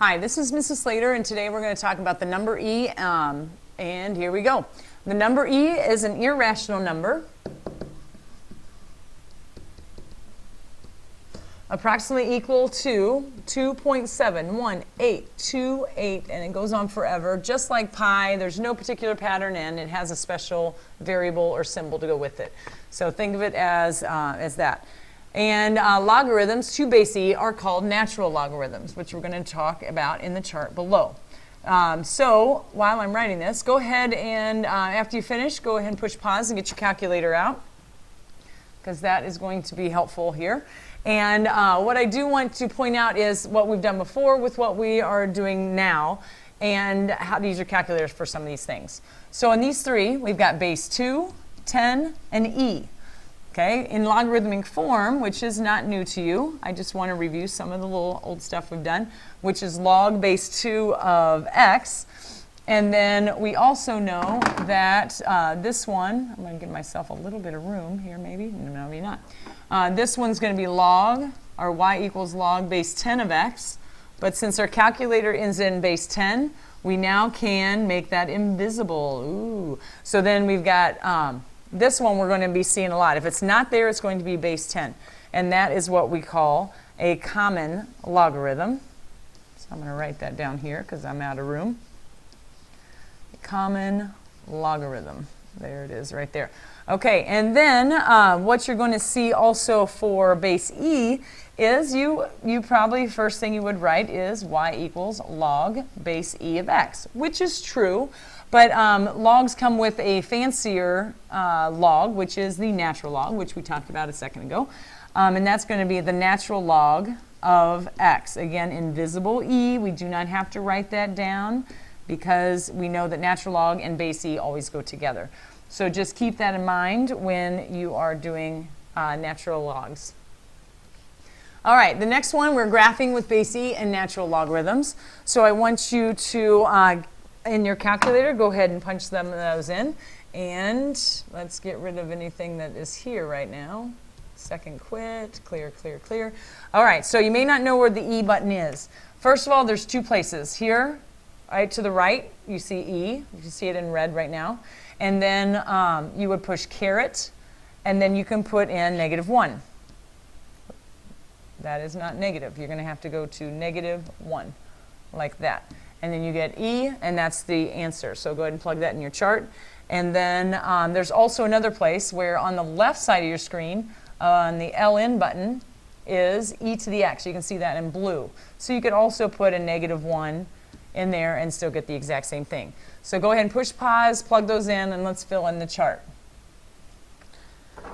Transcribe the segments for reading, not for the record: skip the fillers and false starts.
Hi, this is Mrs. Slater, and today we're going to talk about the number e, and here we go. The number e is an irrational number, approximately equal to 2.71828, and it goes on forever. Just like pi, there's no particular pattern, and it has a special variable or symbol to go with it. So think of it as that. And logarithms, 2 base e, are called natural logarithms, which we're going to talk about in the chart below. So while I'm writing this, go ahead and after you finish, go ahead and push pause and get your calculator out, because that is going to be helpful here. And what I do want to point out is what we've done before with what we are doing now, and how to use your calculators for some of these things. So in these 3, we've got base 2, 10, and e. Okay, in logarithmic form, which is not new to you, I just want to review some of the little old stuff we've done, which is log base 2 of x. And then we also know that this one, I'm going to give myself a little bit of room here, maybe, no, maybe not. This one's going to be log, or y equals log base 10 of x. But since our calculator ends in base 10, we now can make that invisible. Ooh. So then we've got this one we're going to be seeing a lot. If it's not there, it's going to be base 10. And that is what we call a common logarithm. So I'm going to write that down here because I'm out of room. A common logarithm. There it is right there. Okay, and then what you're going to see also for base e is you probably, first thing you would write is y equals log base e of x, which is true. But logs come with a fancier log, which is the natural log, which we talked about a second ago. And that's going to be the natural log of x. Again, invisible e. We do not have to write that down because we know that natural log and base e always go together. So just keep that in mind when you are doing natural logs. All right, the next one, we're graphing with base e and natural logarithms. So I want you to in your calculator, go ahead and punch those in. And let's get rid of anything that is here right now. Second quit, clear, clear, clear. All right, so you may not know where the E button is. First of all, there's 2 places. Here, right to the right, you see E. You can see it in red right now. And then you would push caret, and then you can put in -1. That is not negative. You're going to have to go to -1, like that. And then you get E, and that's the answer. So go ahead and plug that in your chart. And then there's also another place where on the left side of your screen, on the LN button, is e to the x. You can see that in blue. So you could also put a -1 in there and still get the exact same thing. So go ahead and push pause, plug those in, and let's fill in the chart.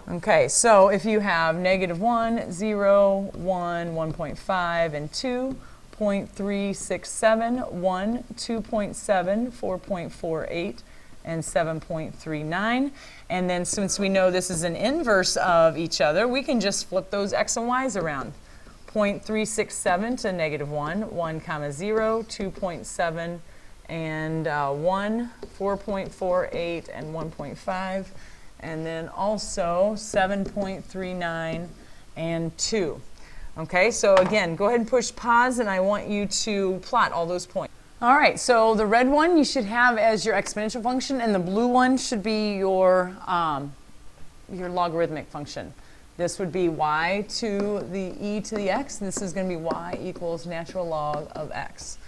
Okay, so if you have -1, 0, 1, 1.5, and 2, 0.367, 1, 2.7, 4.48, and 7.39. And then since we know this is an inverse of each other, we can just flip those x and y's around. 0.367 to -1, 1 comma 0, 2.7, and 1, 4.48, and 1.5. And then also 7.39 and 2. Okay, so again, go ahead and push pause, and I want you to plot all those points. All right, so the red one you should have as your exponential function, and the blue one should be your logarithmic function. This would be y to the e to the x, and this is going to be y equals natural log of x.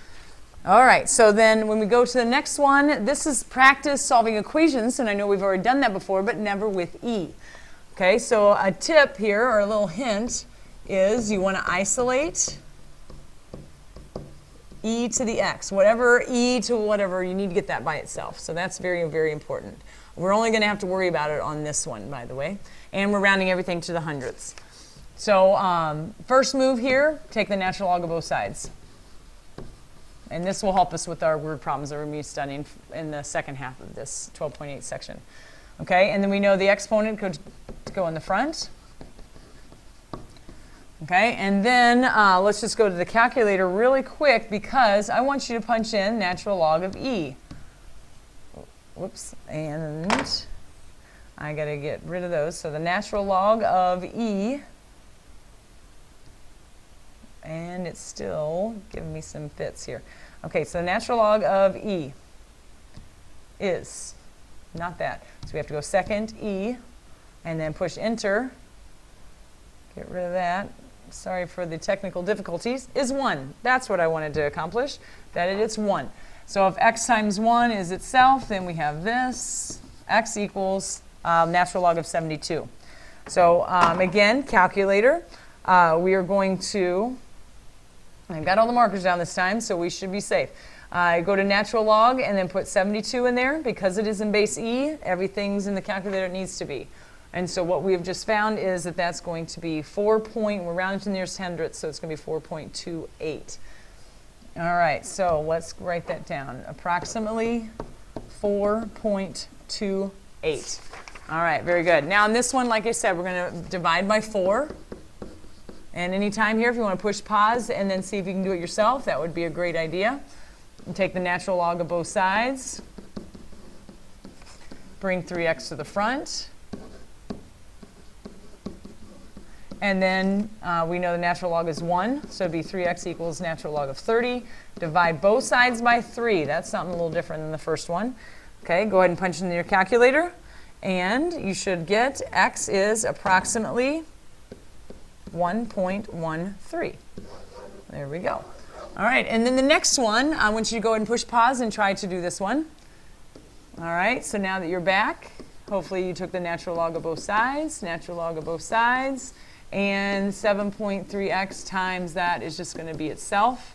All right, so then when we go to the next one, this is practice solving equations, and I know we've already done that before, but never with e. Okay, so a tip here, or a little hint, is you want to isolate e to the x. Whatever e to whatever, you need to get that by itself. So that's very, very important. We're only going to have to worry about it on this one, by the way. And we're rounding everything to the hundredths. So first move here, take the natural log of both sides. And this will help us with our word problems that we're going to be studying in the second half of this 12.8 section. Okay, and then we know the exponent could go in the front. Okay, and then let's just go to the calculator really quick because I want you to punch in natural log of e. Whoops, and I got to get rid of those. So the natural log of e And it's still giving me some fits here. Okay, so the natural log of e is not that. So we have to go second e and then push enter. Get rid of that. Sorry for the technical difficulties. Is 1. That's what I wanted to accomplish, that it's 1. So if x times 1 is itself, then we have this. X equals natural log of 72. So again, calculator. We are going to, I've got all the markers down this time, so we should be safe. Go to natural log and then put 72 in there. Because it is in base E, everything's in the calculator it needs to be. And so what we have just found is that that's going to be we're rounding to the nearest hundredth, so it's going to be 4.28. All right, so let's write that down. Approximately 4.28. All right, very good. Now in this one, like I said, we're going to divide by 4. And anytime here, if you want to push pause and then see if you can do it yourself, that would be a great idea. And take the natural log of both sides. Bring 3x to the front. And then we know the natural log is 1, so it'd be 3x equals natural log of 30. Divide both sides by 3. That's something a little different than the first one. Okay, go ahead and punch it into your calculator. And you should get x is approximately 1.13. There we go. All right, and then the next one, I want you to go ahead and push pause and try to do this one. All right, so now that you're back, hopefully you took the natural log of both sides, natural log of both sides. And 7.3x times that is just going to be itself.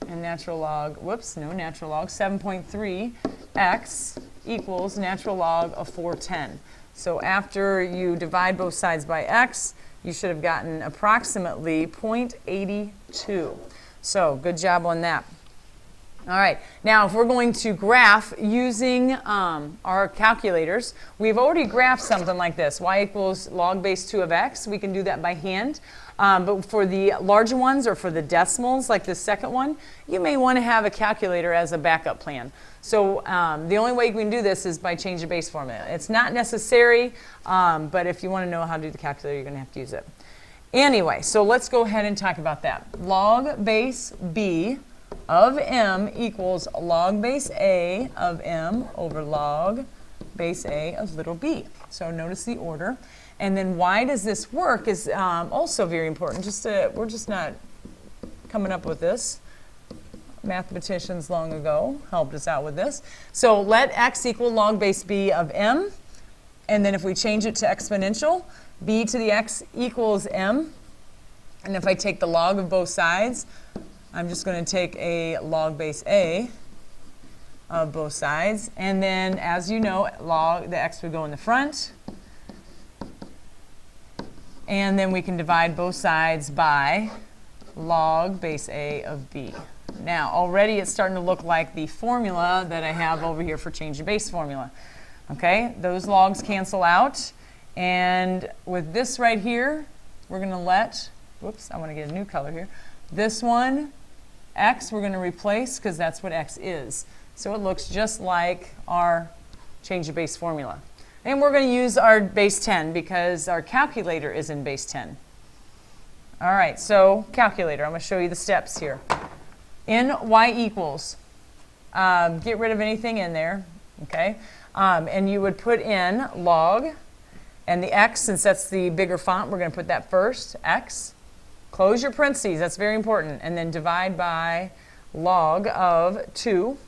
And natural log, whoops, no natural log, 7.3x equals natural log of 410. So after you divide both sides by x, you should have gotten approximately 0.82. So good job on that. All right, now if we're going to graph using our calculators, we've already graphed something like this, y equals log base 2 of x. We can do that by hand. But for the larger ones or for the decimals, like this second one, you may want to have a calculator as a backup plan. So the only way you can do this is by changing base formula. It's not necessary, but if you want to know how to do the calculator, you're going to have to use it. Anyway, so let's go ahead and talk about that. Log base b of m equals log base a of m over log base a of little b. So notice the order. And then why does this work is also very important. We're just not coming up with this. Mathematicians long ago helped us out with this. So let x equal log base b of m. And then if we change it to exponential, b to the x equals m. And if I take the log of both sides, I'm just going to take a log base a of both sides. And then, as you know, the x would go in the front. And then we can divide both sides by log base a of b. Now, already it's starting to look like the formula that I have over here for change of base formula. Okay, those logs cancel out. And with this right here, we're going to let, whoops, I want to get a new color here. This one, x, we're going to replace because that's what x is. So it looks just like our change of base formula. And we're going to use our base 10 because our calculator is in base 10. All right, so calculator, I'm going to show you the steps here. In y equals, get rid of anything in there, okay? And you would put in log, and the x, since that's the bigger font, we're going to put that first, x. Close your parentheses, that's very important, and then divide by log of 2.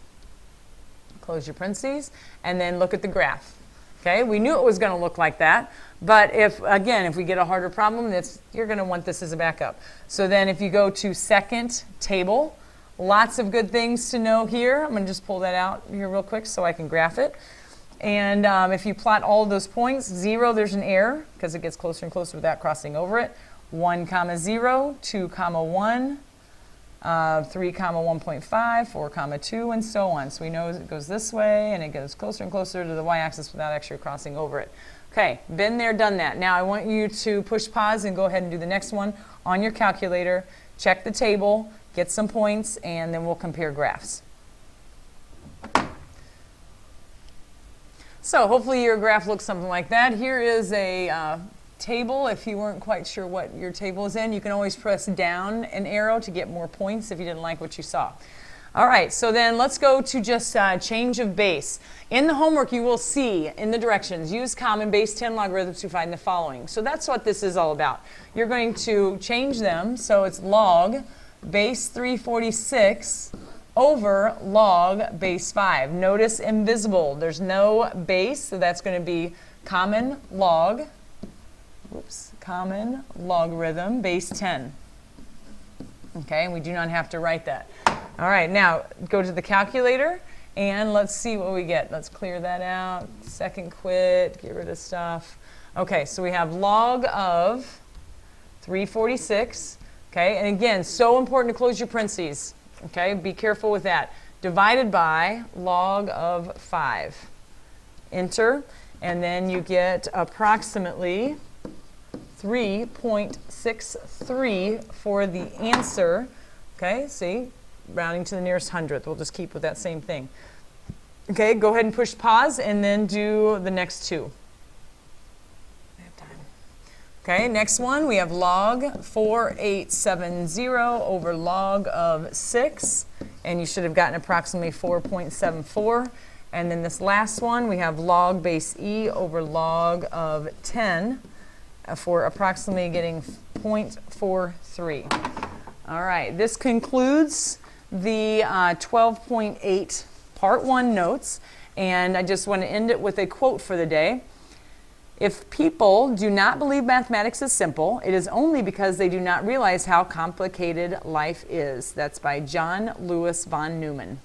Close your parentheses, and then look at the graph. Okay, we knew it was going to look like that, but if we get a harder problem, you're going to want this as a backup. So then if you go to second table, lots of good things to know here. I'm going to just pull that out here real quick so I can graph it. And if you plot all of those points, 0, there's an error because it gets closer and closer without crossing over it. 1, 0, 2, 1, 3, 1.5, 4, 2, and so on. So we know it goes this way, and it goes closer and closer to the y-axis without actually crossing over it. Okay, been there, done that. Now I want you to push pause and go ahead and do the next one on your calculator. Check the table, get some points, and then we'll compare graphs. So hopefully your graph looks something like that. Here is a table, if you weren't quite sure what your table is in, you can always press down an arrow to get more points if you didn't like what you saw. All right, so then let's go to just change of base. In the homework, you will see in the directions, use common base 10 logarithms to find the following. So that's what this is all about. You're going to change them, so it's log base 346 over log base 5. Notice invisible. There's no base, so that's going to be common log, common logarithm base 10. Okay, and we do not have to write that. All right, now go to the calculator and let's see what we get. Let's clear that out. Second quit, get rid of stuff. Okay, so we have log of 346. Okay, and again, so important to close your parentheses. Okay, be careful with that. Divided by log of 5. Enter, and then you get approximately 3.63 for the answer. Okay, see, rounding to the nearest hundredth. We'll just keep with that same thing. Okay, go ahead and push pause and then do the next two. Okay, next one, we have log 4870 over log of 6, and you should have gotten approximately 4.74. And then this last one, we have log base e over log of 10 for approximately getting 0.43. All right, this concludes the 12.8 Part 1 notes, and I just want to end it with a quote for the day. If people do not believe mathematics is simple, it is only because they do not realize how complicated life is. That's by John Lewis von Neumann.